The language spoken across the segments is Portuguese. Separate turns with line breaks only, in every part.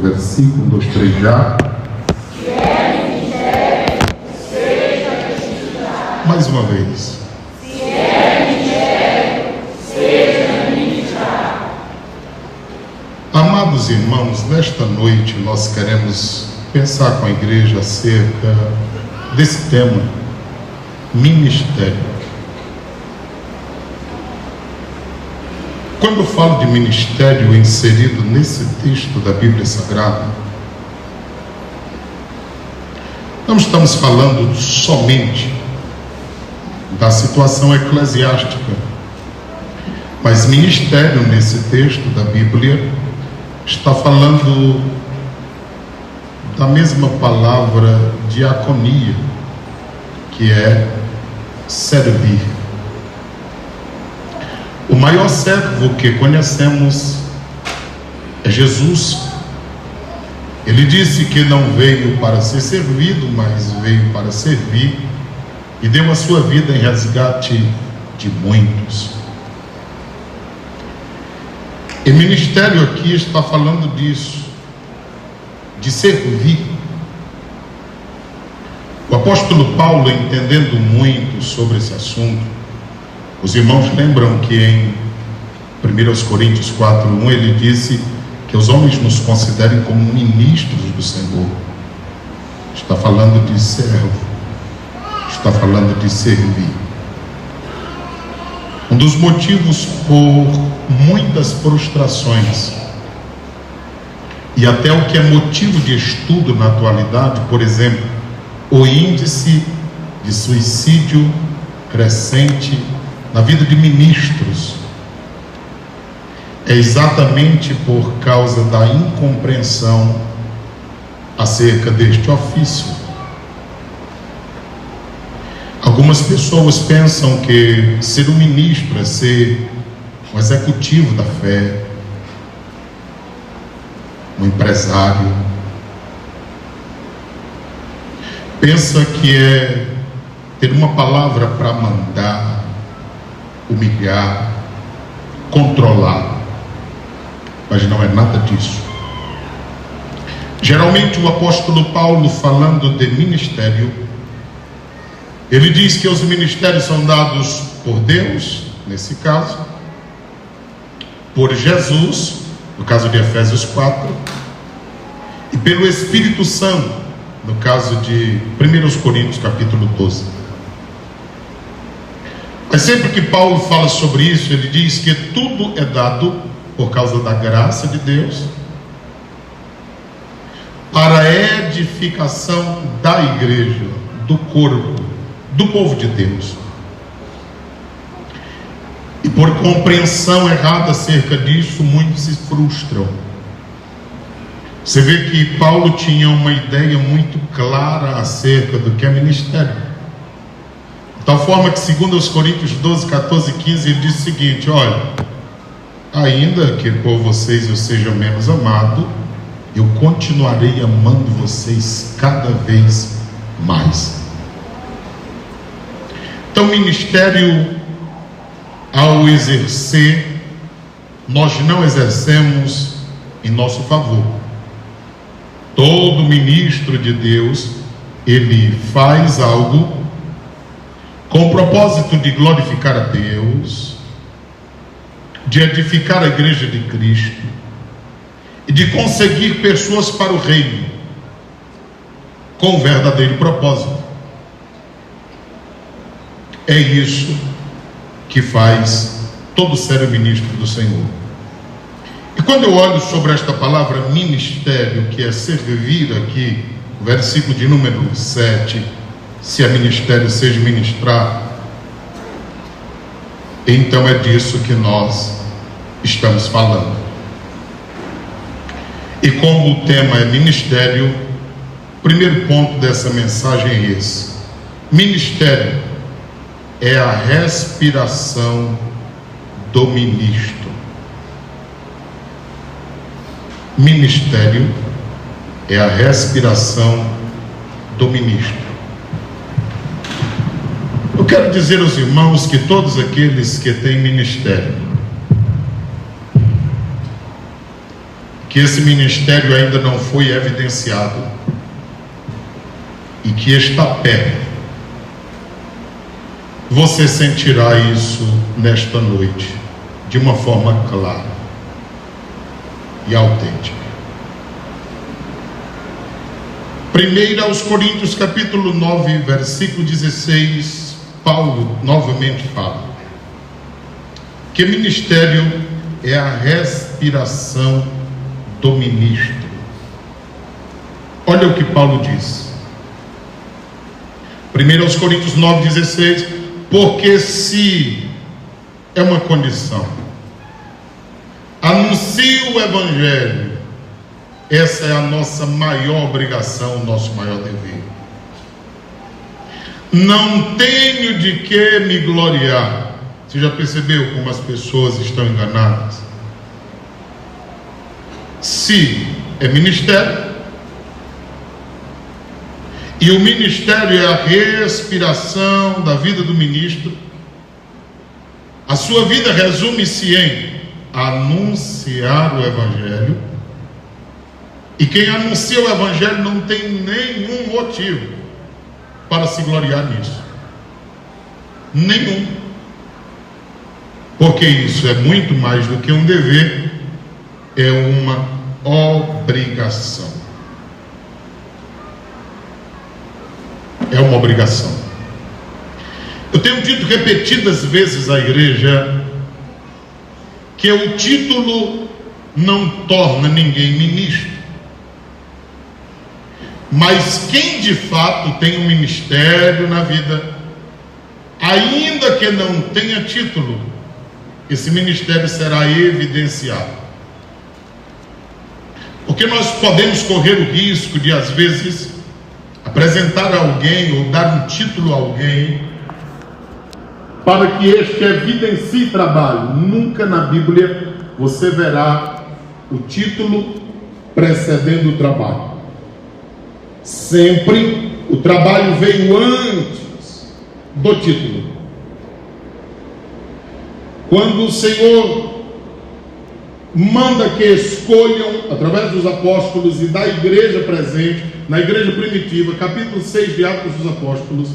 versículo, 1, 2, 3 já.
Se é ministério, seja testificado.
Mais uma vez.
Se é ministério, seja ministrado.
Amados irmãos, nesta noite nós queremos pensar com a igreja acerca desse tema, ministério. Quando eu falo de ministério inserido nesse texto da Bíblia Sagrada, não estamos falando somente da situação eclesiástica, mas ministério nesse texto da Bíblia está falando da mesma palavra diaconia, que é servir. O maior servo que conhecemos é Jesus. Ele disse que não veio para ser servido, mas veio para servir e deu a sua vida em resgate de muitos. E ministério aqui está falando disso, de servir. O apóstolo Paulo, entendendo muito sobre esse assunto, os irmãos lembram que em 1 Coríntios 4:1 ele disse que os homens nos considerem como ministros do Senhor. Está falando de servo, está falando de servir. Um dos motivos por muitas frustrações e até o que é motivo de estudo na atualidade, por exemplo, o índice de suicídio crescente na vida de ministros, é exatamente por causa da incompreensão acerca deste ofício. Algumas pessoas pensam que ser um ministro é ser um executivo da fé, um empresário. Pensa que é ter uma palavra para mandar, humilhar, controlar, mas não é nada disso. Geralmente o apóstolo Paulo, falando de ministério, ele diz que os ministérios são dados por Deus, nesse caso, por Jesus, no caso de Efésios 4, e pelo Espírito Santo, no caso de 1 Coríntios capítulo 12. Mas sempre que Paulo fala sobre isso, ele diz que tudo é dado por causa da graça de Deus, para a edificação da igreja, do corpo, do povo de Deus. E por compreensão errada acerca disso, muitos se frustram. Você vê que Paulo tinha uma ideia muito clara acerca do que é ministério. De tal forma que, segundo os Coríntios 12, 14 e 15, ele diz o seguinte: olha, ainda que por vocês eu seja menos amado, eu continuarei amando vocês cada vez mais. Então, ministério, ao exercer, nós não exercemos em nosso favor. Todo ministro de Deus, ele faz algo com o propósito de glorificar a Deus, de edificar a igreja de Cristo e de conseguir pessoas para o reino, com o verdadeiro propósito. É isso que faz todo sério ministro do Senhor. E quando eu olho sobre esta palavra ministério, que é servir aqui, o versículo de número 7, se é ministério, seja ministrar, então é disso que nós estamos falando. E como o tema é ministério, o primeiro ponto dessa mensagem é esse: ministério é a respiração do ministro. Ministério é a respiração do ministro. Eu quero dizer aos irmãos que todos aqueles que têm ministério, que esse ministério ainda não foi evidenciado e que está perto, você sentirá isso nesta noite de uma forma clara e autêntica. 1 aos Coríntios capítulo 9, versículo 16, Paulo novamente fala que ministério é a respiração do ministro. Olha o que Paulo diz. 1 aos Coríntios 9, 16, porque se é uma condição, anuncie o Evangelho, essa é a nossa maior obrigação, o nosso maior dever. Não tenho de que me gloriar. Você já percebeu como as pessoas estão enganadas? Se é ministério, e o ministério é a respiração da vida do ministro, a sua vida resume-se em anunciar o Evangelho, e quem anuncia o Evangelho não tem nenhum motivo para se gloriar nisso. Nenhum. Porque isso é muito mais do que um dever, é uma obrigação. É uma obrigação. Eu tenho dito repetidas vezes à igreja que o título não torna ninguém ministro. Mas quem de fato tem um ministério na vida, ainda que não tenha título, esse ministério será evidenciado. Porque nós podemos correr o risco de, às vezes, apresentar a alguém ou dar um título a alguém para que este evidencie trabalho. Nunca na Bíblia você verá o título precedendo o trabalho. Sempre o trabalho veio antes do título. Quando o Senhor manda que escolham, através dos apóstolos e da igreja presente, na igreja primitiva, capítulo 6 de Atos dos Apóstolos,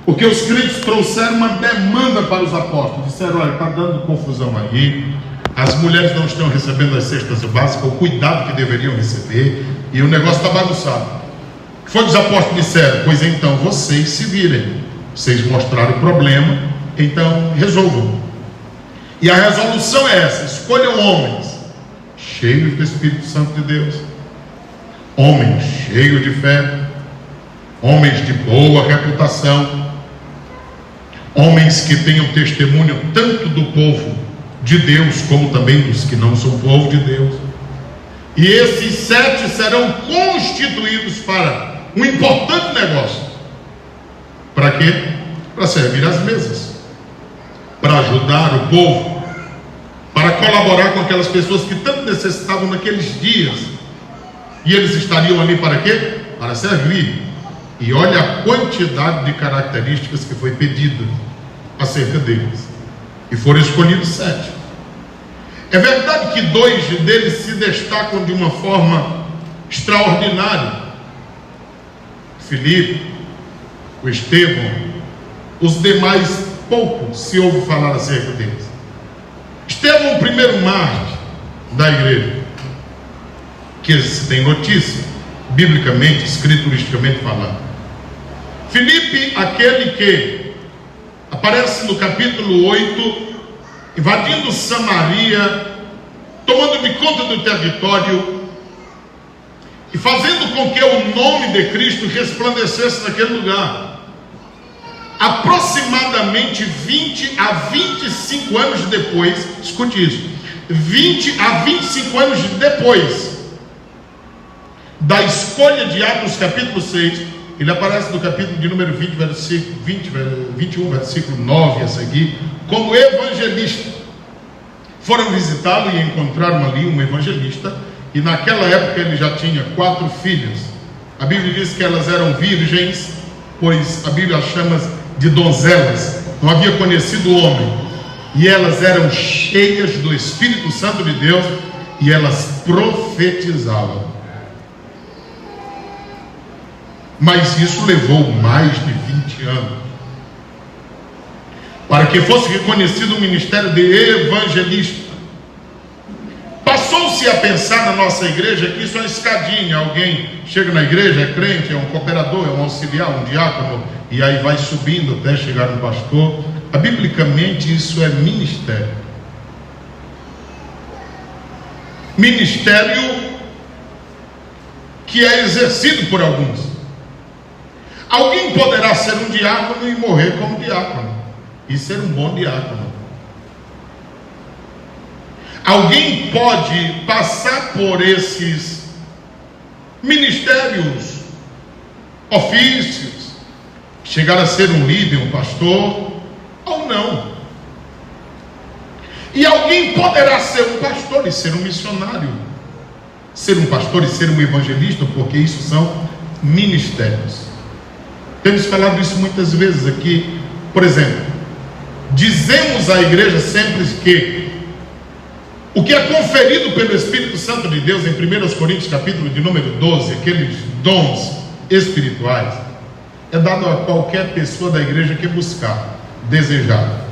porque os crentes trouxeram uma demanda para os apóstolos, disseram: olha, está dando confusão aí, as mulheres não estão recebendo as cestas básicas, o cuidado que deveriam receber, e o negócio está bagunçado. O que foi que os apóstolos disseram? Pois então, vocês se virem, vocês mostraram o problema, então resolvam. E a resolução é essa: escolham homens cheios do Espírito Santo de Deus, homens cheios de fé, homens de boa reputação, homens que tenham testemunho tanto do povo de Deus como também dos que não são povo de Deus. E esses 7 serão constituídos para um importante negócio. Para quê? Para servir as mesas, para ajudar o povo, para colaborar com aquelas pessoas que tanto necessitavam naqueles dias. E eles estariam ali para quê? Para servir. E olha a quantidade de características que foi pedida acerca deles. E foram escolhidos 7. É verdade que 2 deles se destacam de uma forma extraordinária: Filipe, o Estevão. Os demais pouco se ouve falar acerca deles. Estevão, o primeiro mártir da igreja, que se tem notícia, biblicamente, escrituristicamente falando. Filipe, aquele que aparece no capítulo 8, invadindo Samaria, tomando de conta do território e fazendo com que o nome de Cristo resplandecesse naquele lugar. Aproximadamente 20 a 25 anos depois, escute isso, 20 a 25 anos depois da escolha de Atos capítulo 6, ele aparece no capítulo de número 20, versículo 21, versículo 9 a seguir, como evangelista. Foram visitá-lo e encontraram ali um evangelista, e naquela época ele já tinha 4 filhas. A Bíblia diz que elas eram virgens, pois a Bíblia chama de donzelas, não havia conhecido o homem, e elas eram cheias do Espírito Santo de Deus, e elas profetizavam. Mas isso levou mais de 20 anos para que fosse reconhecido o ministério de evangelista. Passou-se a pensar na nossa igreja que isso é uma escadinha. Alguém chega na igreja, é crente, é um cooperador, é um auxiliar, um diácono, e aí vai subindo até chegar no pastor. Biblicamente isso é ministério. Ministério que é exercido por alguns. Alguém poderá ser um diácono e morrer como diácono, e ser um bom diácono. Alguém pode passar por esses ministérios, ofícios, chegar a ser um líder, um pastor, ou não. E alguém poderá ser um pastor e ser um missionário, ser um pastor e ser um evangelista, porque isso são ministérios. Temos falado isso muitas vezes aqui. Por exemplo, dizemos à igreja sempre que o que é conferido pelo Espírito Santo de Deus em 1 Coríntios capítulo de número 12, aqueles dons espirituais, é dado a qualquer pessoa da igreja que buscar, desejar,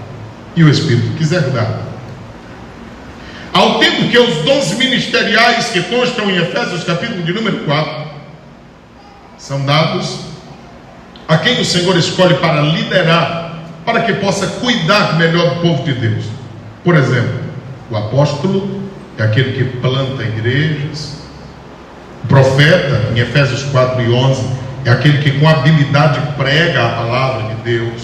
e o Espírito quiser dar. Ao tempo que os dons ministeriais que constam em Efésios capítulo de número 4 são dados a quem o Senhor escolhe para liderar, para que possa cuidar melhor do povo de Deus. Por exemplo, o apóstolo é aquele que planta igrejas. O profeta, em Efésios 4 e 11, é aquele que com habilidade prega a palavra de Deus.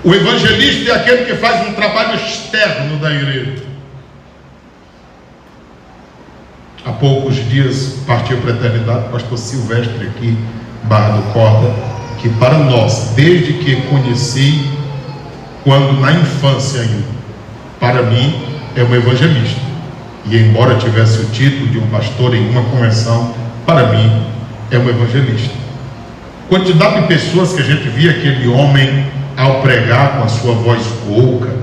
O evangelista é aquele que faz um trabalho externo da igreja. Há poucos dias partiu para a eternidade o pastor Silvestre aqui, Barra do Corda, que para nós, desde que conheci, quando na infância ainda, para mim é um evangelista. E embora tivesse o título de um pastor em uma convenção, para mim é um evangelista. Quantidade de pessoas que a gente via aquele homem ao pregar com a sua voz rouca,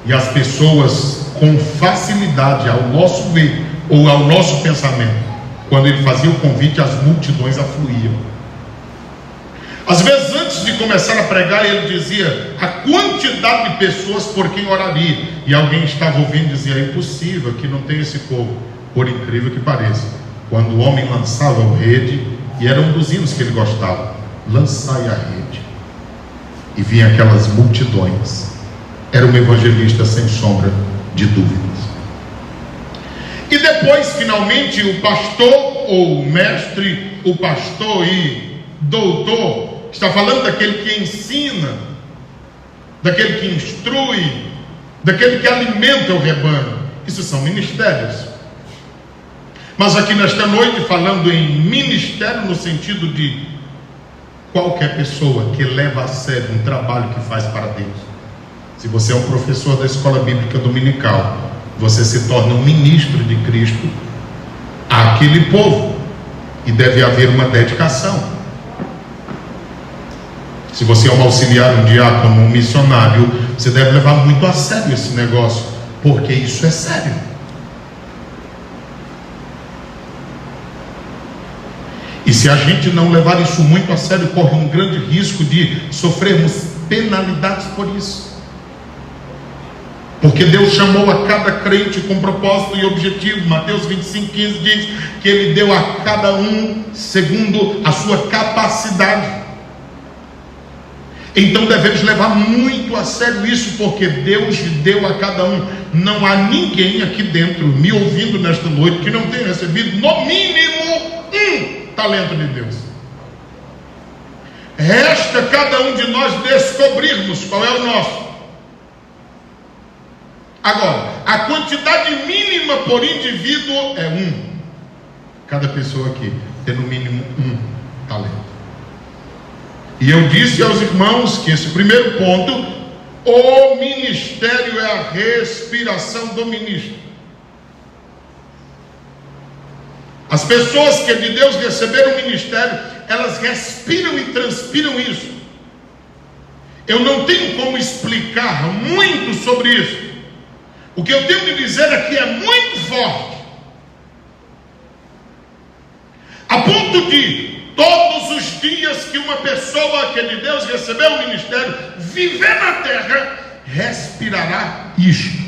e as pessoas com facilidade ao nosso ver, ou ao nosso pensamento, quando ele fazia o convite, as multidões afluíam. Às vezes, antes de começar a pregar, ele dizia a quantidade de pessoas por quem oraria, e alguém estava ouvindo e dizia: é impossível que não tenha esse povo. Por incrível que pareça, quando o homem lançava a rede, e era um dos hinos que ele gostava, lançai a rede, e vinha aquelas multidões. Era um evangelista sem sombra de dúvidas. E depois, finalmente, o pastor ou o mestre, o pastor e doutor, está falando daquele que ensina, daquele que instrui, daquele que alimenta o rebanho. Isso são ministérios. Mas aqui nesta noite, falando em ministério no sentido de qualquer pessoa que leva a sério um trabalho que faz para Deus. Se você é um professor da escola bíblica dominical, você se torna um ministro de Cristo àquele povo, e deve haver uma dedicação. Se você é um auxiliar, um diácono, um missionário, você deve levar muito a sério esse negócio, porque isso é sério. E se a gente não levar isso muito a sério, corre um grande risco de sofrermos penalidades por isso. Porque Deus chamou a cada crente com propósito e objetivo. Mateus 25:15 diz que Ele deu a cada um segundo a sua capacidade. Então devemos levar muito a sério isso, porque Deus deu a cada um. Não há ninguém aqui dentro me ouvindo nesta noite que não tenha recebido no mínimo um talento de Deus. Resta cada um de nós descobrirmos qual é o nosso. Agora, a quantidade mínima por indivíduo é um. Cada pessoa aqui tem no mínimo um talento. E eu disse aos irmãos que esse primeiro ponto, o ministério é a respiração do ministro. As pessoas que de Deus receberam o ministério, elas respiram e transpiram isso. Eu não tenho como explicar muito sobre isso, O que eu tenho que dizer aqui é muito forte, a ponto de todos os dias que uma pessoa que é de Deus recebeu o ministério, viver na terra, respirará isto.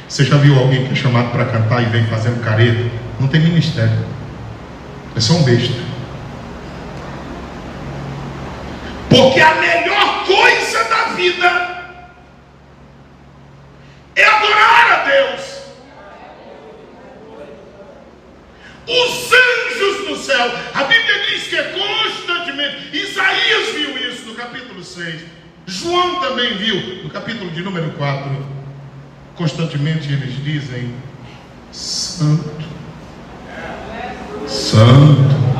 Você já viu alguém que é chamado para cantar e vem fazendo careta? Não tem ministério, é só um besta. Porque a melhor coisa da vida é adorar a Deus. Os anjos do céu, a Bíblia diz que é constantemente. Isaías viu isso no capítulo 6, João também viu no capítulo de número 4. Constantemente eles dizem: Santo, Santo,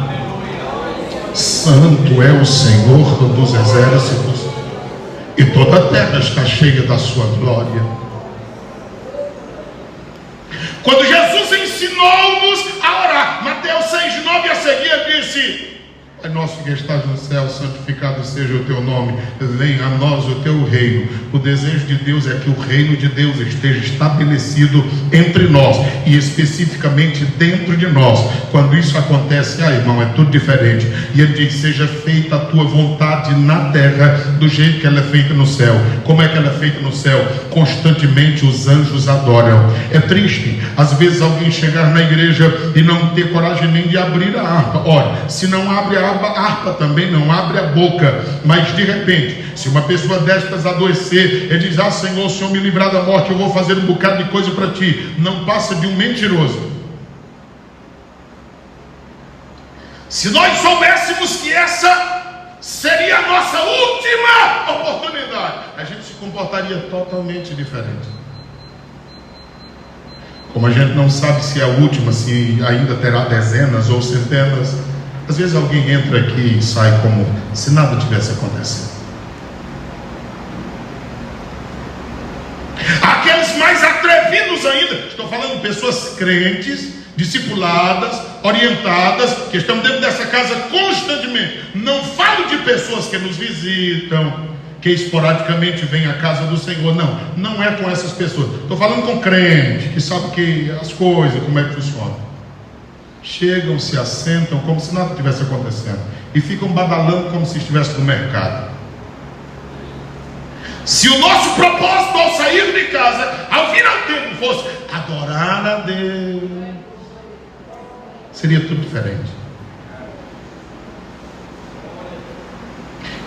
Santo é o Senhor dos exércitos, e toda a terra está cheia da sua glória. Quando Jesus ensinou-nos a orar, Mateus 6:9 a seguir disse: Pai nosso que estás no céu, santificado seja o teu nome, venha a nós o teu reino. O desejo de Deus é que o reino de Deus esteja estabelecido entre nós, e especificamente dentro de nós. Quando isso acontece, irmão, é tudo diferente. E ele diz: seja feita a tua vontade na terra, do jeito que ela é feita no céu. Como é que ela é feita no céu? Constantemente os anjos adoram. É triste, às vezes, alguém chegar na igreja e não ter coragem nem de abrir a harpa. Olha, se não abre a harpa também não abre a boca. Mas de repente, se uma pessoa destas adoecer, ele diz: ah, Senhor, o Senhor me livrar da morte, eu vou fazer um bocado de coisa para ti. Não passa de um mentiroso. Se nós soubéssemos que essa seria a nossa última oportunidade, a gente se comportaria totalmente diferente. Como a gente não sabe se é a última, se ainda terá dezenas ou centenas, às vezes alguém entra aqui e sai como se nada tivesse acontecido. Aqueles mais atrevidos ainda, estou falando de pessoas crentes, discipuladas, orientadas, que estão dentro dessa casa constantemente. Não falo de pessoas que nos visitam, que esporadicamente vêm à casa do Senhor. Não é com essas pessoas. Estou falando com crente, que sabe que as coisas, como é que funciona. Chegam, se assentam como se nada tivesse acontecendo e ficam badalando como se estivesse no mercado. Se o nosso propósito ao sair de casa, ao vir ao templo, fosse adorar a Deus, seria tudo diferente.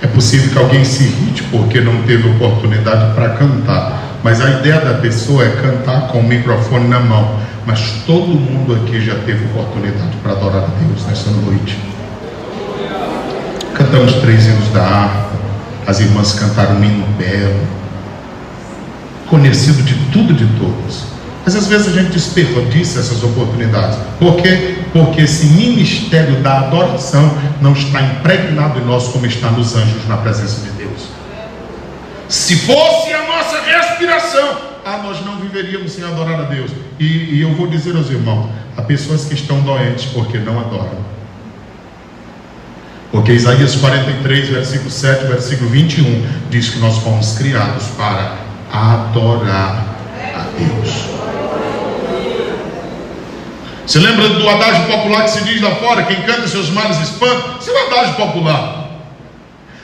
É possível que alguém se irrite porque não teve oportunidade para cantar, mas a ideia da pessoa é cantar com o microfone na mão. Mas todo mundo aqui já teve oportunidade para adorar a Deus nessa noite. Cantamos 3 hinos da harpa, as irmãs cantaram um hino belo, conhecido de tudo e de todos. Mas às vezes a gente desperdiça essas oportunidades. Por quê? Porque esse ministério da adoração não está impregnado em nós como está nos anjos na presença de Deus. Se fosse a nossa respiração, nós não viveríamos sem adorar a Deus. E eu vou dizer aos irmãos, há pessoas que estão doentes porque não adoram. Porque Isaías 43, versículo 7, versículo 21 diz que nós fomos criados para adorar a Deus. Você lembra do adágio popular que se diz lá fora: quem canta seus males espanta? Isso é um adágio popular.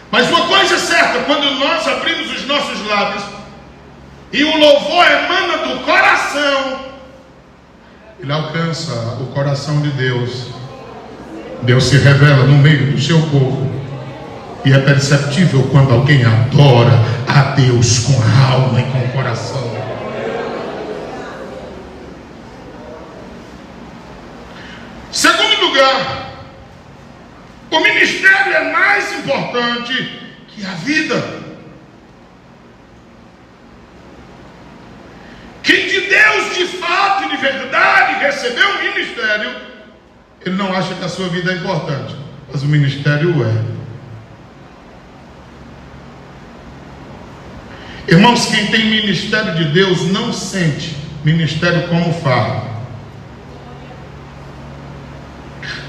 Mas uma coisa é certa, quando nós abrimos os nossos lábios e o louvor emana do coração, ele alcança o coração de Deus. Deus se revela no meio do seu povo. E é perceptível quando alguém adora a Deus com a alma e com o coração. Segundo lugar, o ministério é mais importante que a vida. Quem de Deus, de fato e de verdade, recebeu o ministério, ele não acha que a sua vida é importante, mas o ministério é. Irmãos, quem tem ministério de Deus não sente ministério como fardo.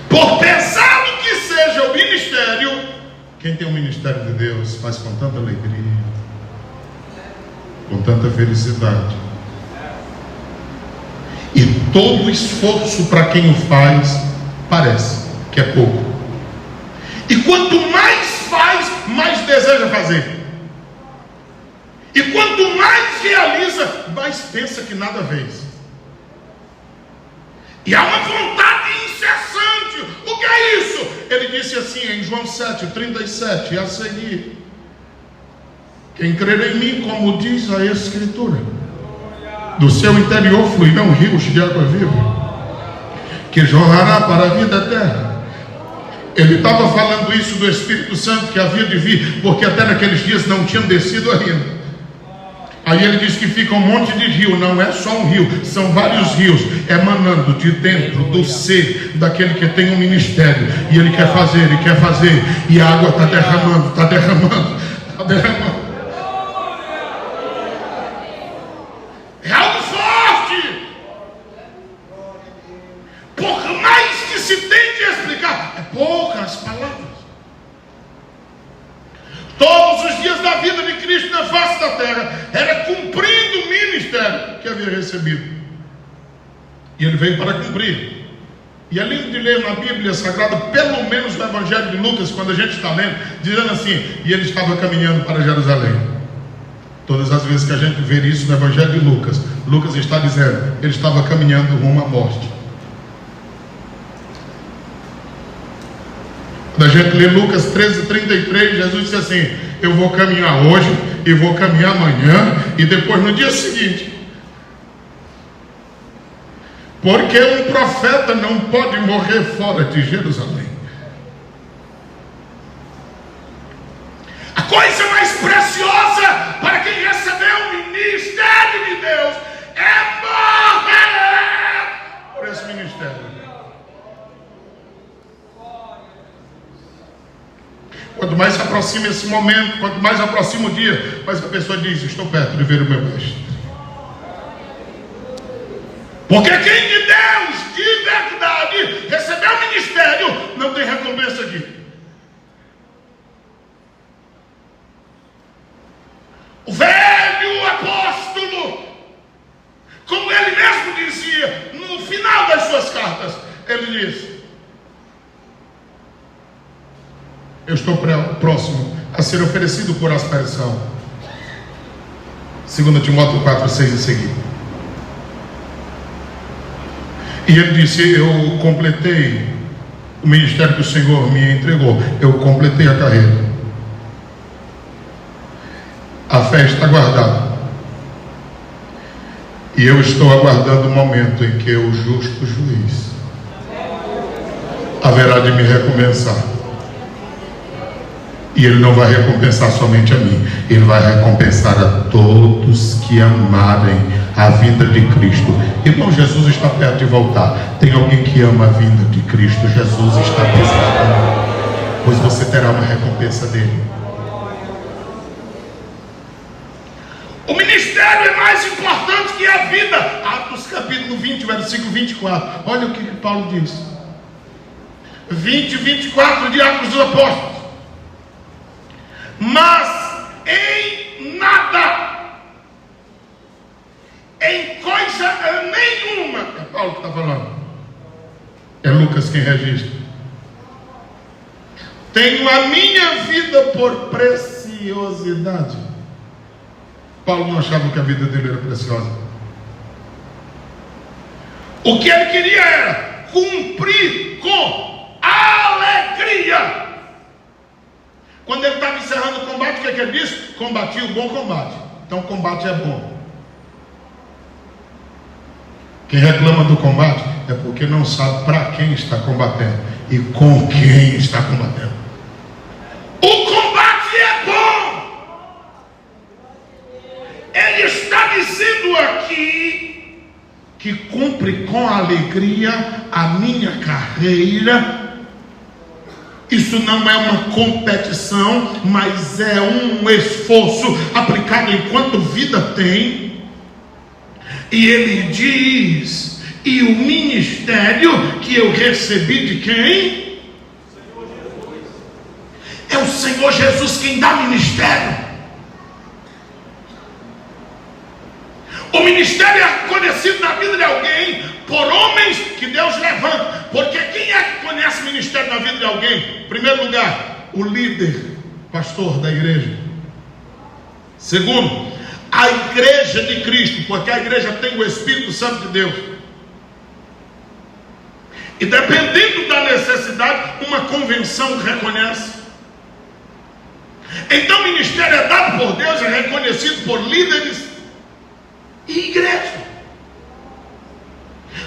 Por pesado que seja o ministério, quem tem o ministério de Deus faz com tanta alegria. com tanta felicidade. E todo esforço para quem o faz parece que é pouco. E quanto mais faz, mais deseja fazer. E quanto mais realiza, mais pensa que nada fez. E há uma vontade incessante. O que é isso? Ele disse assim em João 7:37, a seguir: quem crer em mim, como diz a Escritura, do seu interior fluirão rios de água viva, que jorrará para a vida eterna. Ele estava falando isso do Espírito Santo que havia de vir, porque até naqueles dias não tinham descido ainda. Aí ele diz que fica um monte de rio. Não é só um rio, são vários rios emanando de dentro do ser daquele que tem um ministério, e ele quer fazer, e a água está derramando. É algo forte. Por mais que se tente explicar, é poucas palavras. Todos os dias da vida de Cristo na face da terra era cumprindo o ministério que havia recebido, e ele veio para cumprir. E é lindo de ler na Bíblia Sagrada, pelo menos no Evangelho de Lucas, quando a gente está lendo, dizendo assim: e ele estava caminhando para Jerusalém. Todas as vezes que a gente vê isso no Evangelho de Lucas, Lucas está dizendo, ele estava caminhando rumo à morte. Quando a gente lê Lucas 13:33, Jesus disse assim: eu vou caminhar hoje, e vou caminhar amanhã, e depois no dia seguinte. Porque um profeta não pode morrer fora de Jerusalém. A coisa mais preciosa para quem recebeu o ministério de Deus é morrer por esse ministério. Quanto mais se aproxima esse momento, quanto mais aproxima o dia, mais a pessoa diz: estou perto de ver o meu mestre. Porque quem de Deus, de verdade, recebeu o ministério, não tem recompensa aqui. O velho apóstolo, como ele mesmo dizia no final das suas cartas, ele disse: eu estou próximo a ser oferecido por aspersão. 2 Timóteo 4:6 e seguinte. E ele disse: eu completei o ministério que o Senhor me entregou, eu completei a carreira. A fé está guardada, e eu estou aguardando o momento em que o justo juiz haverá de me recompensar. E ele não vai recompensar somente a mim, ele vai recompensar a todos que amarem a vinda de Cristo. Irmão, Jesus está perto de voltar. Tem alguém que ama a vinda de Cristo? Jesus está perto, pois você terá uma recompensa dele. O ministério é mais importante que a vida. Atos capítulo 20, versículo 24. Olha o que Paulo diz. 20 e 24 de Atos dos Apóstolos. Mas em nada, em coisa nenhuma, é Paulo que está falando, é Lucas quem registra, tenho a minha vida por preciosidade. Paulo não achava que a vida dele era preciosa. O que ele queria era cumprir com alegria. Quando ele estava encerrando o combate, o que ele disse? Combati o bom combate. Então o combate é bom. Quem reclama do combate é porque não sabe para quem está combatendo e com quem está combatendo. O combate é bom. Ele está dizendo aqui que cumpre com alegria a minha carreira. Isso não é uma competição, mas é um esforço aplicado enquanto vida tem. E ele diz: e o ministério que eu recebi de quem? É o Senhor Jesus quem dá ministério. O ministério é reconhecido na vida de alguém por homens que Deus levanta. Porque quem é que conhece o ministério na vida de alguém? Em primeiro lugar, o líder, pastor da igreja. Segundo, a igreja de Cristo, porque a igreja tem o Espírito Santo de Deus. E dependendo da necessidade, uma convenção reconhece. Então o ministério é dado por Deus, é reconhecido por líderes e igreja.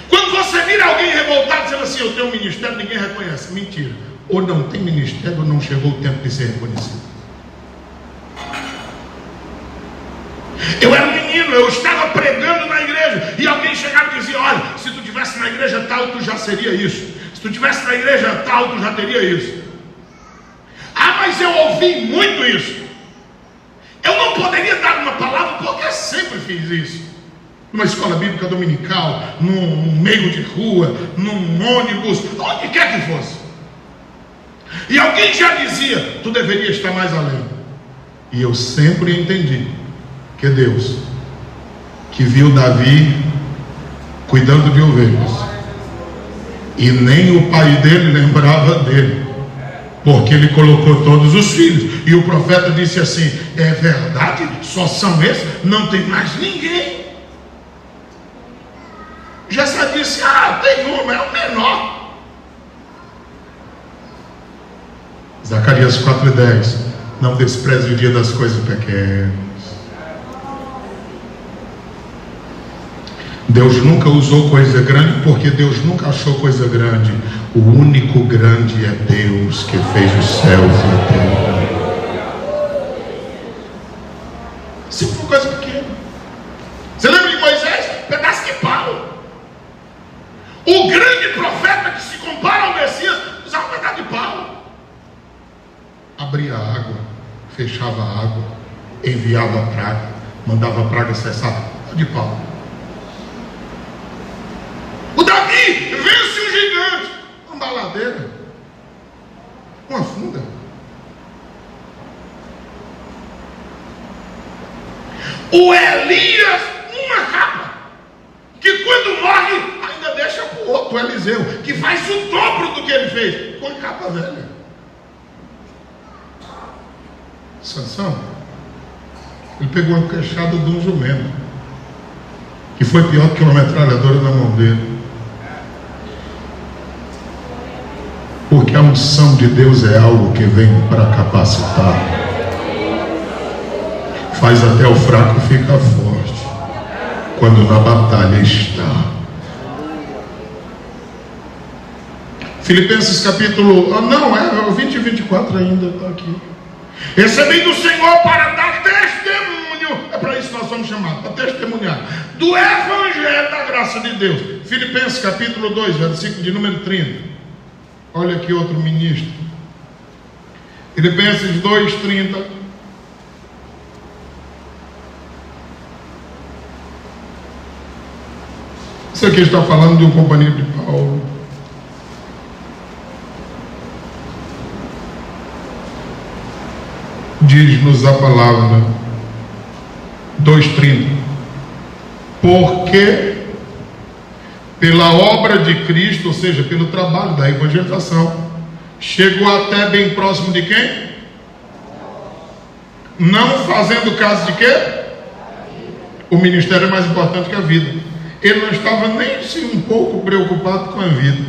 Quando você vira alguém revoltado dizendo assim, eu tenho um ministério, ninguém reconhece. Mentira. Ou não tem ministério, ou não chegou o tempo de ser reconhecido. Eu era menino, eu estava pregando na igreja, e alguém chegava e dizia, olha, se tu estivesse na igreja tal, tu já seria isso. Se tu estivesse na igreja tal, tu já teria isso. Ah, mas eu ouvi muito isso. Eu não poderia dar uma palavra, porque eu sempre fiz isso. Numa escola bíblica dominical, num meio de rua, num ônibus, onde quer que fosse. E alguém já dizia, tu deveria estar mais além. E eu sempre entendi que Deus, que viu Davi cuidando de ovelhas, e nem o pai dele lembrava dele, porque ele colocou todos os filhos. E o profeta disse assim, é verdade? Só são esses? Não tem mais ninguém. Jessé disse, tem um, é o menor. Zacarias 4:10, não despreze o dia das coisas pequenas. Deus nunca usou coisa grande, porque Deus nunca achou coisa grande. O único grande é Deus, que fez os céus e a terra. Se for coisa pequena. Você lembra de Moisés? Pedaço de pau. O grande profeta que se compara ao Messias usava um pedaço de pau. Abria a água, fechava a água, enviava a praga, mandava a praga cessar. De pau. O Davi vence um gigante, uma baladeira, uma funda. O Elias, uma capa, que quando morre ainda deixa para o outro, o Eliseu, que faz o dobro do que ele fez, com capa velha. Sansão, ele pegou a queixada de um jumento, que foi pior do que uma metralhadora na mão dele. Porque a unção de Deus é algo que vem para capacitar. Faz até o fraco ficar forte quando na batalha está. Filipenses capítulo... o 20 e 24 ainda está aqui. Recebi do Senhor para dar testemunho. É para isso que nós somos chamados, para testemunhar do Evangelho da graça de Deus. Filipenses capítulo 2, versículo de número 30. Olha aqui outro ministro. Filipenses 2:30. Isso aqui está falando de um companheiro de Paulo. Diz-nos a palavra 2:30. Porque pela obra de Cristo, ou seja, pelo trabalho da evangelização, chegou até bem próximo de quem? Não fazendo caso de quê? O ministério é mais importante que a vida. Ele não estava nem um pouco preocupado com a vida,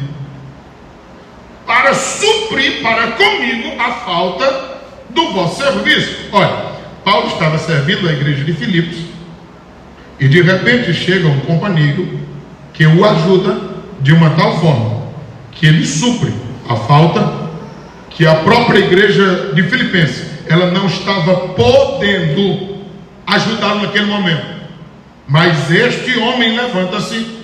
para suprir para comigo a falta do vosso serviço. Olha, Paulo estava servindo a igreja de Filipos, e de repente chega um companheiro que o ajuda de uma tal forma que ele supre a falta que a própria igreja de Filipenses, ela não estava podendo ajudar naquele momento. Mas este homem levanta-se,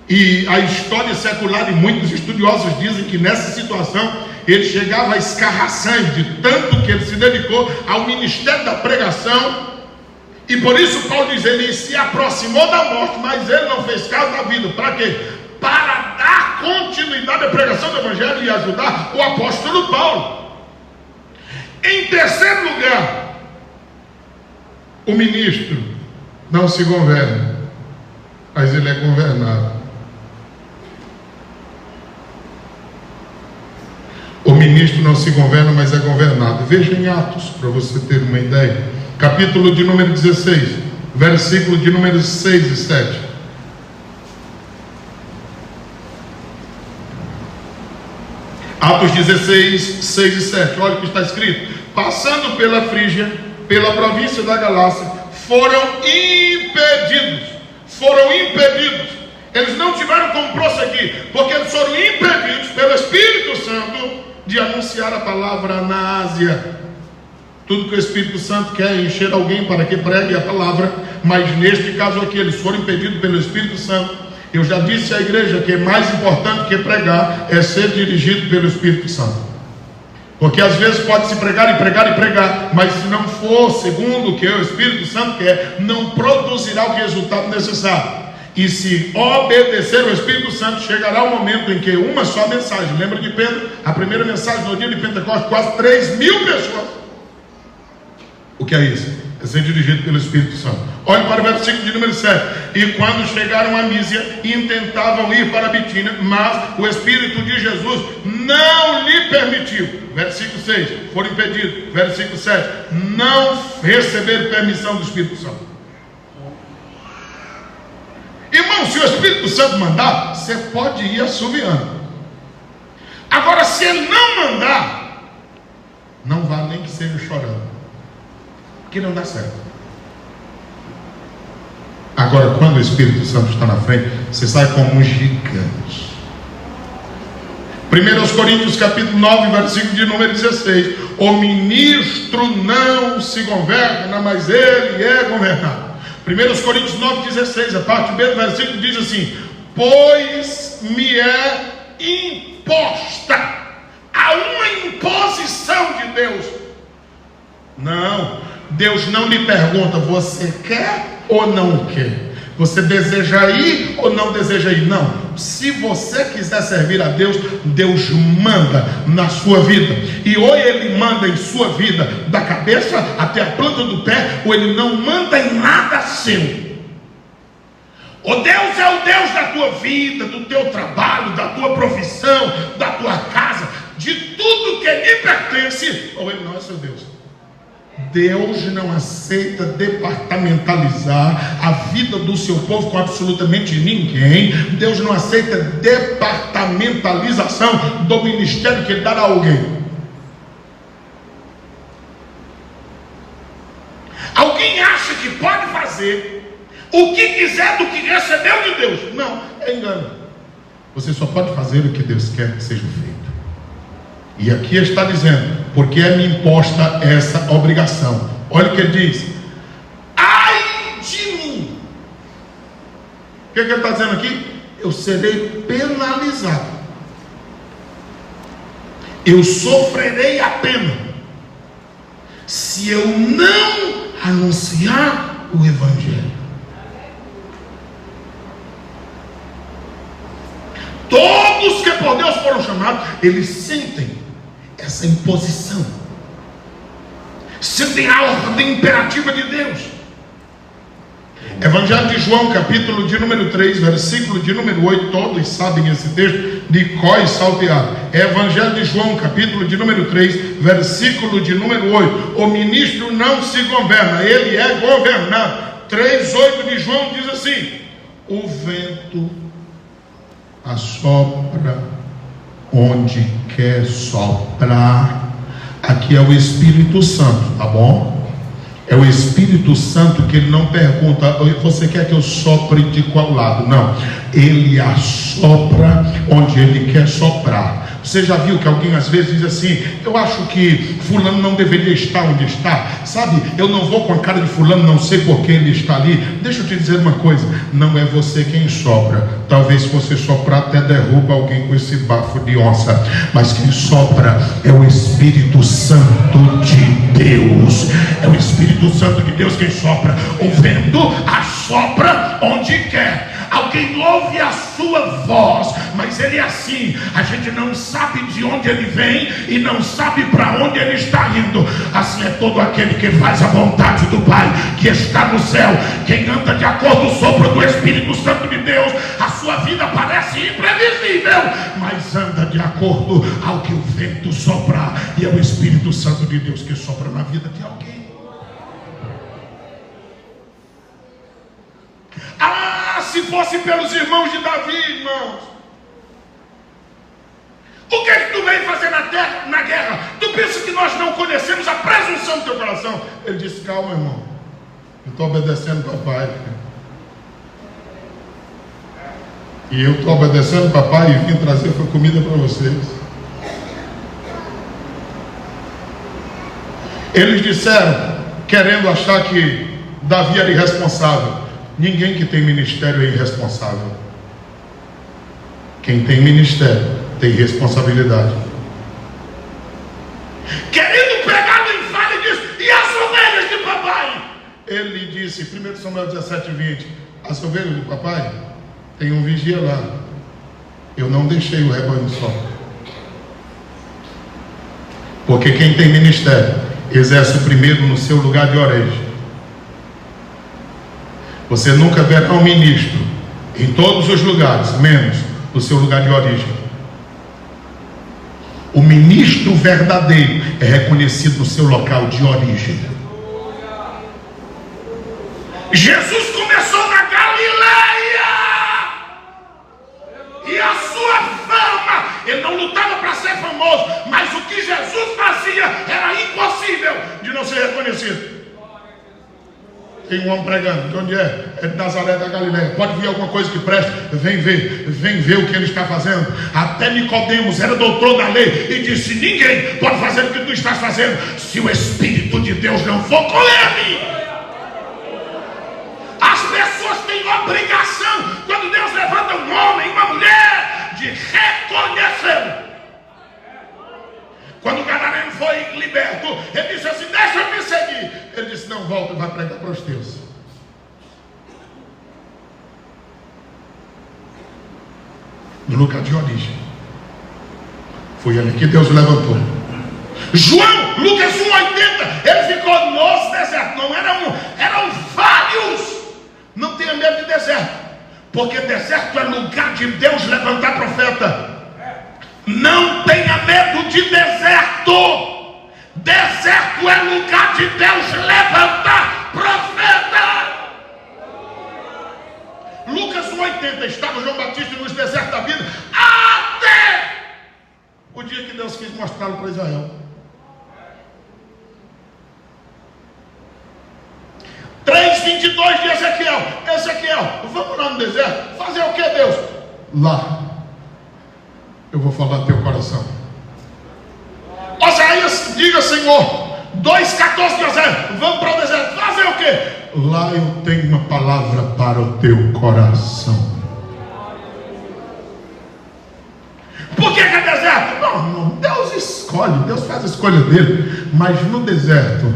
e a história secular e muitos estudiosos dizem que nessa situação ele chegava a escarrar sangue, de tanto que ele se dedicou ao ministério da pregação. E por isso Paulo diz, ele se aproximou da morte, mas ele não fez caso da vida. Para quê? Para dar continuidade à pregação do Evangelho e ajudar o apóstolo Paulo. Em terceiro lugar, o ministro não se governa, mas ele é governado. O ministro não se governa, mas é governado. Veja em Atos, para você ter uma ideia. Capítulo de número 16, versículo de número 6 e 7. Atos 16, 6 e 7. Olha o que está escrito. Passando pela Frígia, pela província da Galácia, foram impedidos. Eles não tiveram como prosseguir, porque eles foram impedidos pelo Espírito Santo de anunciar a palavra na Ásia. Tudo que o Espírito Santo quer é encher alguém para que pregue a palavra, mas neste caso aqui eles foram impedidos pelo Espírito Santo. Eu já disse à igreja que é mais importante que pregar é ser dirigido pelo Espírito Santo, porque às vezes pode se pregar, mas se não for segundo o que o Espírito Santo quer, não produzirá o resultado necessário. E se obedecer ao Espírito Santo, chegará o momento em que uma só mensagem, lembra de Pedro? A primeira mensagem no dia de Pentecostes, quase 3.000 pessoas. O que é isso? É ser dirigido pelo Espírito Santo. Olhe para o versículo de número 7. E quando chegaram a Mísia, intentavam ir para Bitínia, mas o Espírito de Jesus não lhe permitiu. Versículo 6, foram impedidos. Versículo 7, não receberam permissão do Espírito Santo. Irmão, se o Espírito Santo mandar, você pode ir assoviando. Agora, se ele não mandar, não vá nem que seja chorando, porque não dá certo. Agora, quando o Espírito Santo está na frente, você sai como um gigante. 1 Coríntios capítulo 9, versículo de número 16. O ministro não se governa, mas ele é governado. 1 Coríntios 9, 16, a parte B do versículo diz assim: pois me é imposta. Há uma imposição de Deus. Não, Deus não lhe pergunta, você quer ou não quer? Você deseja ir ou não deseja ir? Não, se você quiser servir a Deus, Deus manda na sua vida. E ou Ele manda em sua vida, da cabeça até a planta do pé, ou Ele não manda em nada seu. O Deus é o Deus da tua vida, do teu trabalho, da tua profissão, da tua casa, de tudo que lhe pertence, ou Ele não é seu Deus. Deus não aceita departamentalizar a vida do seu povo com absolutamente ninguém. Deus não aceita departamentalização do ministério que Ele dá a alguém. Alguém acha que pode fazer o que quiser do que recebeu de Deus. Não, é engano. Você só pode fazer o que Deus quer que seja feito. E aqui está dizendo, porque é-me imposta essa obrigação. Olha o que ele diz: ai de mim. O que ele está dizendo aqui? Eu serei penalizado, eu sofrerei a pena se eu não anunciar o Evangelho. Todos que por Deus foram chamados, eles sentem essa imposição, sentem a ordem imperativa de Deus. Evangelho de João, capítulo de número 3, versículo de número 8, todos sabem esse texto de cor e salteado. Evangelho de João, capítulo de número 3, versículo de número 8. O ministro não se governa, ele é governado. 3:8 de João diz assim: o vento assopra onde quer soprar. Aqui é o Espírito Santo, tá bom? É o Espírito Santo que ele não pergunta, você quer que eu sopre de qual lado? Não, ele assopra onde ele quer soprar. Você já viu que alguém às vezes diz assim: eu acho que fulano não deveria estar onde está, sabe, eu não vou com a cara de fulano, não sei por que ele está ali. Deixa eu te dizer uma coisa, não é você quem sopra. Talvez se você soprar até derruba alguém com esse bafo de onça, mas quem sopra é o Espírito Santo de Deus. É o Espírito Santo de Deus quem sopra. O vento assopra onde quer. Alguém ouve a sua voz, mas ele é assim. A gente não sabe de onde ele vem e não sabe para onde ele está indo. Assim é todo aquele que faz a vontade do Pai que está no céu. Quem anda de acordo com o sopro do Espírito Santo de Deus, a sua vida parece imprevisível, mas anda de acordo ao que o vento sopra, e é o Espírito Santo de Deus que sopra na vida de alguém. Se fosse pelos irmãos de Davi, irmãos, o que é que tu veio fazer na guerra? Tu pensa que nós não conhecemos a presunção do teu coração? Ele disse: calma, irmão, eu estou obedecendo papai, e eu estou obedecendo papai e vim trazer comida para vocês. Eles disseram, querendo achar que Davi era irresponsável. Ninguém que tem ministério é irresponsável. Quem tem ministério tem responsabilidade. Querendo pegar no enfado, ele disse: e as ovelhas de papai? Ele disse, 1 Samuel 17:20, as ovelhas do papai tem um vigia lá. Eu não deixei o rebanho só. Porque quem tem ministério exerce o primeiro no seu lugar de origem. Você nunca verá um ministro em todos os lugares, menos no seu lugar de origem. O ministro verdadeiro é reconhecido no seu local de origem. Jesus começou na Galileia, e a sua fama, ele não lutava para ser famoso, mas o que Jesus fazia era impossível de não ser reconhecido. Tem um homem pregando, de onde é? É de Nazaré da Galileia. Pode vir alguma coisa que preste? Vem ver o que ele está fazendo. Até Nicodemos era doutor da lei e disse: ninguém pode fazer o que tu estás fazendo se o Espírito de Deus não for com ele. As pessoas têm obrigação, quando Deus levanta um homem e uma mulher, de reconhecer. Quando o gadareno foi liberto, ele disse assim: deixa eu me seguir. Ele disse: não, volta e vai pregar para os teus. No lugar de origem. Foi ali que Deus levantou. João, Lucas 1:80, ele ficou nos desertos. Não eram vários. Não tenha medo de deserto, porque deserto é lugar de Deus levantar profeta. Não tenha medo de deserto. Deserto é lugar de Deus levantar profeta. Lucas 1:80, estava João Batista nos desertos da vida, até o dia que Deus quis mostrá-lo para Israel. 3:22 de Ezequiel, vamos lá no deserto, fazer o que, Deus? Lá eu vou falar do teu coração. Oséias, diga, Senhor, 2:14 de Oséias, vamos para o deserto, fazer o quê? Lá eu tenho uma palavra para o teu coração. Por que é deserto? Não, Deus escolhe, Deus faz a escolha dele. Mas no deserto,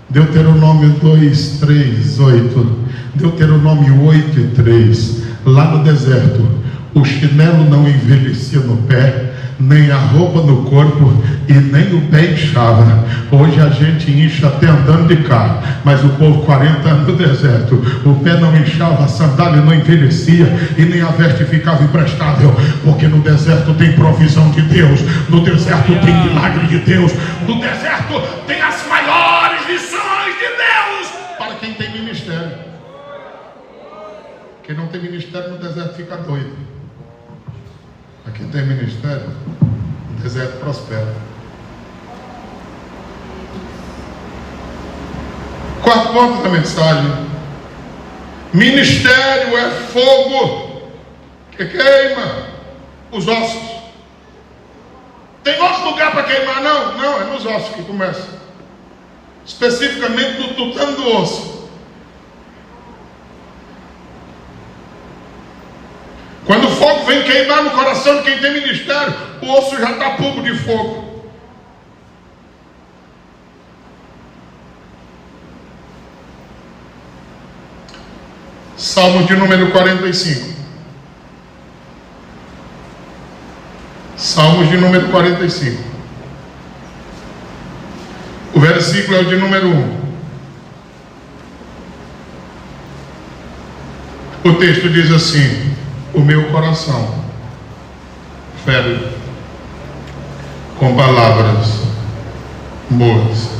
Deuteronômio 2:3-8, Deuteronômio 8:3, lá no deserto, o chinelo não envelhecia no pé, nem a roupa no corpo, e nem o pé inchava. Hoje a gente incha até andando de carro, mas o povo 40 anos no deserto, o pé não inchava, a sandália não envelhecia, e nem a veste ficava imprestável, porque no deserto tem provisão de Deus, no deserto tem milagre de Deus, no deserto tem as maiores lições de Deus para quem tem ministério. Quem não tem ministério no deserto fica doido. Para quem tem ministério, o deserto prospera. Quarto ponto da mensagem: ministério é fogo que queima os ossos. Tem outro lugar para queimar? Não, é nos ossos que começa, especificamente no tutano do osso. Quando o fogo vem queimar no coração de quem tem ministério, o osso já está pulpo de fogo. Salmo de número 45. Salmos de número 45. O versículo é o de número 1. O texto diz assim: o meu coração fere com palavras boas.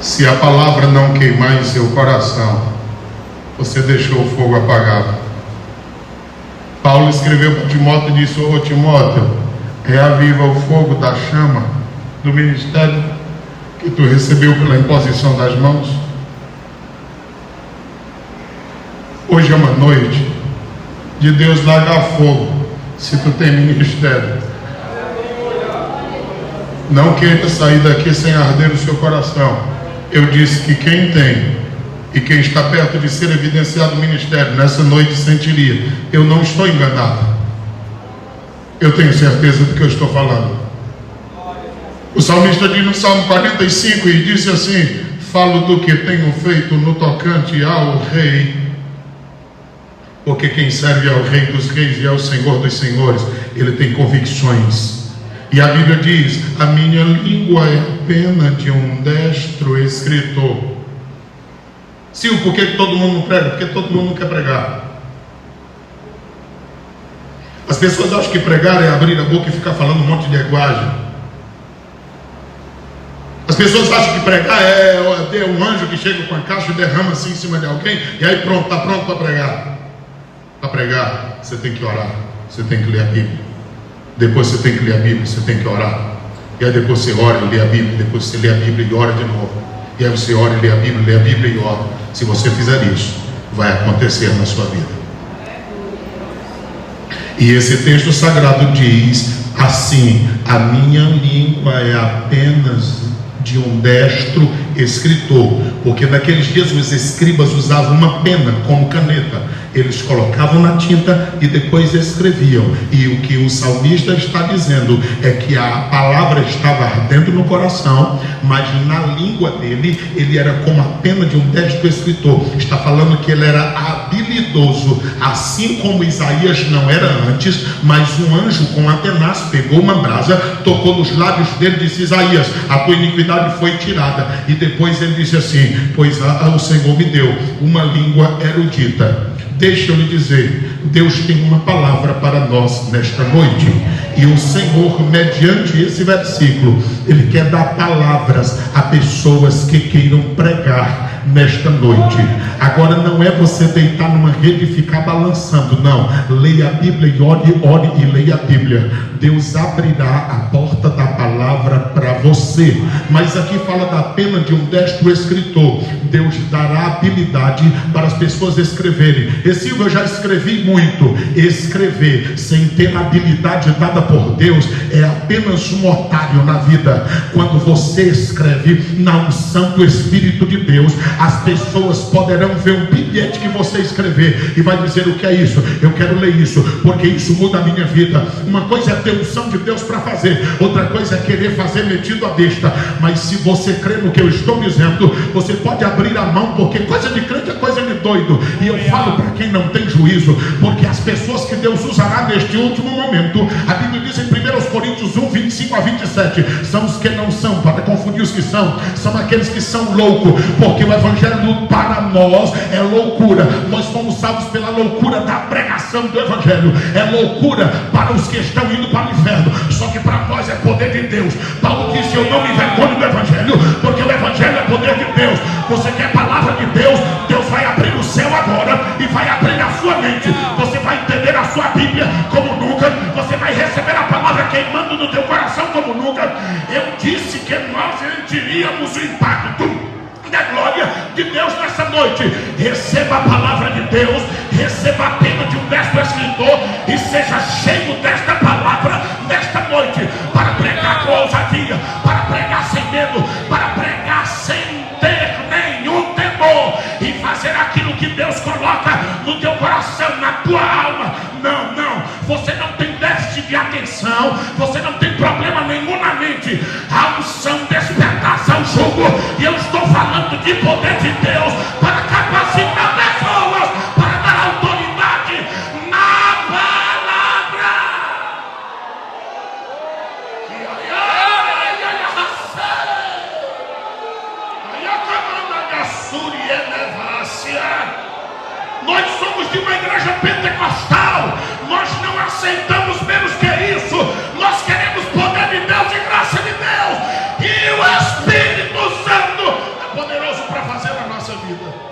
Se a palavra não queimar em seu coração, você deixou o fogo apagado. Paulo escreveu para Timóteo e disse: ô Timóteo, reaviva o fogo da chama do ministério que tu recebeu pela imposição das mãos. Hoje é uma noite de Deus largar fogo. Se tu tem ministério, não queira sair daqui sem arder o seu coração. Eu disse que quem tem e quem está perto de ser evidenciado o ministério nessa noite sentiria: eu não estou enganado, eu tenho certeza do que eu estou falando. O salmista diz no Salmo 45 e disse assim: falo do que tenho feito no tocante ao rei, porque quem serve ao rei dos reis e ao Senhor dos senhores, ele tem convicções. E a Bíblia diz: a minha língua é a pena de um destro escritor. Silvio, por que todo mundo não prega? Porque todo mundo não quer pregar. As pessoas acham que pregar é abrir a boca e ficar falando um monte de linguagem. As pessoas acham que pregar é um anjo que chega com a caixa e derrama assim em cima de alguém, e aí pronto, está pronto para pregar. Para pregar, você tem que orar, você tem que ler a Bíblia. Depois você tem que ler a Bíblia, você tem que orar. E aí depois você ora e lê a Bíblia, depois você lê a Bíblia e ora de novo. E aí você ora e lê a Bíblia e ora. Se você fizer isso, vai acontecer na sua vida. E esse texto sagrado diz assim: a minha língua é apenas de um destro escritor. Porque naqueles dias os escribas usavam uma pena como caneta. Eles colocavam na tinta e depois escreviam. E o que o salmista está dizendo é que a palavra estava ardendo no coração, mas na língua dele, ele era como a pena de um destro escritor. Está falando que ele era habilidoso, assim como Isaías não era antes, mas um anjo com Atenas pegou uma brasa, tocou nos lábios dele e disse: Isaías, a tua iniquidade foi tirada. E depois ele disse assim: pois o Senhor me deu uma língua erudita. Deixa eu lhe dizer, Deus tem uma palavra para nós nesta noite. E o Senhor, mediante esse versículo, Ele quer dar palavras a pessoas que queiram pregar nesta noite. Agora não é você deitar numa rede e ficar balançando, não. Leia a Bíblia e ore e leia a Bíblia. Deus abrirá a porta da palavra para você. Mas aqui fala da pena de um destro escritor. Deus dará habilidade para as pessoas escreverem. E Silvio, eu já escrevi muito. Escrever sem ter habilidade dada por Deus é apenas um otário na vida. Quando você escreve na unção do Espírito de Deus, as pessoas poderão ver um bilhete que você escrever e vai dizer: o que é isso? Eu quero ler isso, porque isso muda a minha vida. Uma coisa é ter unção de Deus para fazer, outra coisa é querer fazer metido a besta. Mas se você crê no que eu estou dizendo, você pode abrir a mão, porque coisa de crente é coisa de doido. E eu falo para quem não tem juízo, porque as pessoas que Deus usará neste último momento, a Bíblia diz em 1 Coríntios 1, 25 a 27, são os que não são, para confundir os que são aqueles que são loucos, porque o Evangelho para nós é loucura. Nós fomos salvos pela loucura da pregação do Evangelho. É loucura para os que estão indo para o inferno, só que para nós é poder de Deus. Paulo disse: eu não me envergonho do Evangelho, porque o Evangelho é poder de Deus. Você quer a palavra de Deus? Deus vai abrir o céu agora e vai abrir a sua mente. Você vai entender a sua Bíblia como nunca. Você vai receber a palavra queimando no teu coração como nunca. Eu disse que nós sentiríamos o impacto da glória de Deus nessa noite. Receba a palavra de Deus, receba a pena de um destro escritor e seja cheio desta palavra nesta noite, para pregar com ousadia, para pregar sem medo, para pregar sem ter nenhum temor e fazer aquilo que Deus coloca no teu coração, na tua alma. Não, você não tem déficit de atenção, você não tem problema nenhum na mente. A unção despedaça o jugo, e eu estou falando de poder de Deus para capacitar pessoas aceitamos menos que isso. Nós queremos poder de Deus e graça de Deus. E o Espírito Santo é poderoso para fazer na nossa vida.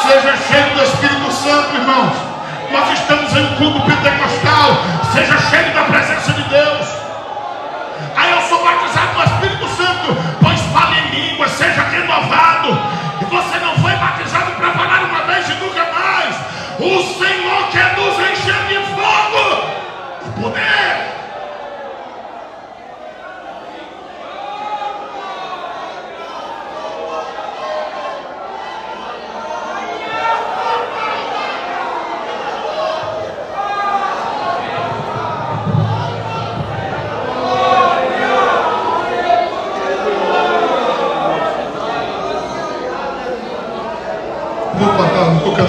Seja cheio do Espírito Santo, irmãos. Nós estamos em um culto pentecostal. Seja cheio da presença de Deus. Aí eu sou batizado no Espírito Santo, pois fale em língua, seja renovado. E você não foi batizado para falar uma vez e nunca mais. O Senhor quer nos encher de fogo e poder.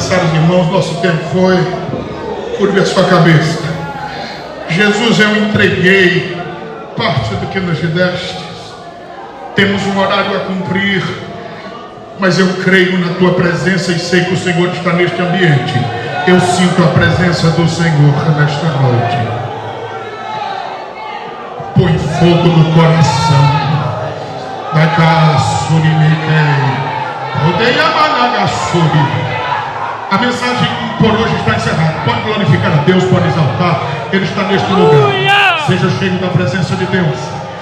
Caros irmãos, nosso tempo foi. Curve a sua cabeça. Jesus, eu entreguei parte do que nos deste. Temos um horário a cumprir, mas eu creio na tua presença e sei que o Senhor está neste ambiente. Eu sinto a presença do Senhor nesta noite. Põe fogo no coração. Da casa, rodeia Managassuri. A mensagem por hoje está encerrada. Pode glorificar a Deus, pode exaltar. Ele está neste lugar. Seja cheio da presença de Deus.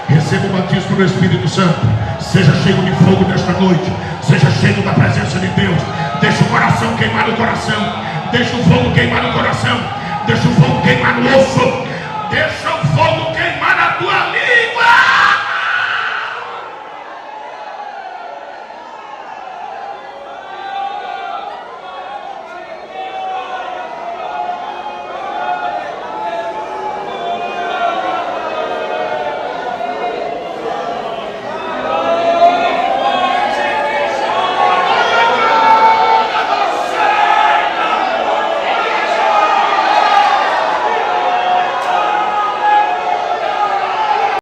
Receba o batismo do Espírito Santo. Seja cheio de fogo nesta noite. Seja cheio da presença de Deus. Deixa o coração queimar o coração. Deixa o fogo queimar o coração. Deixa o fogo queimar o osso.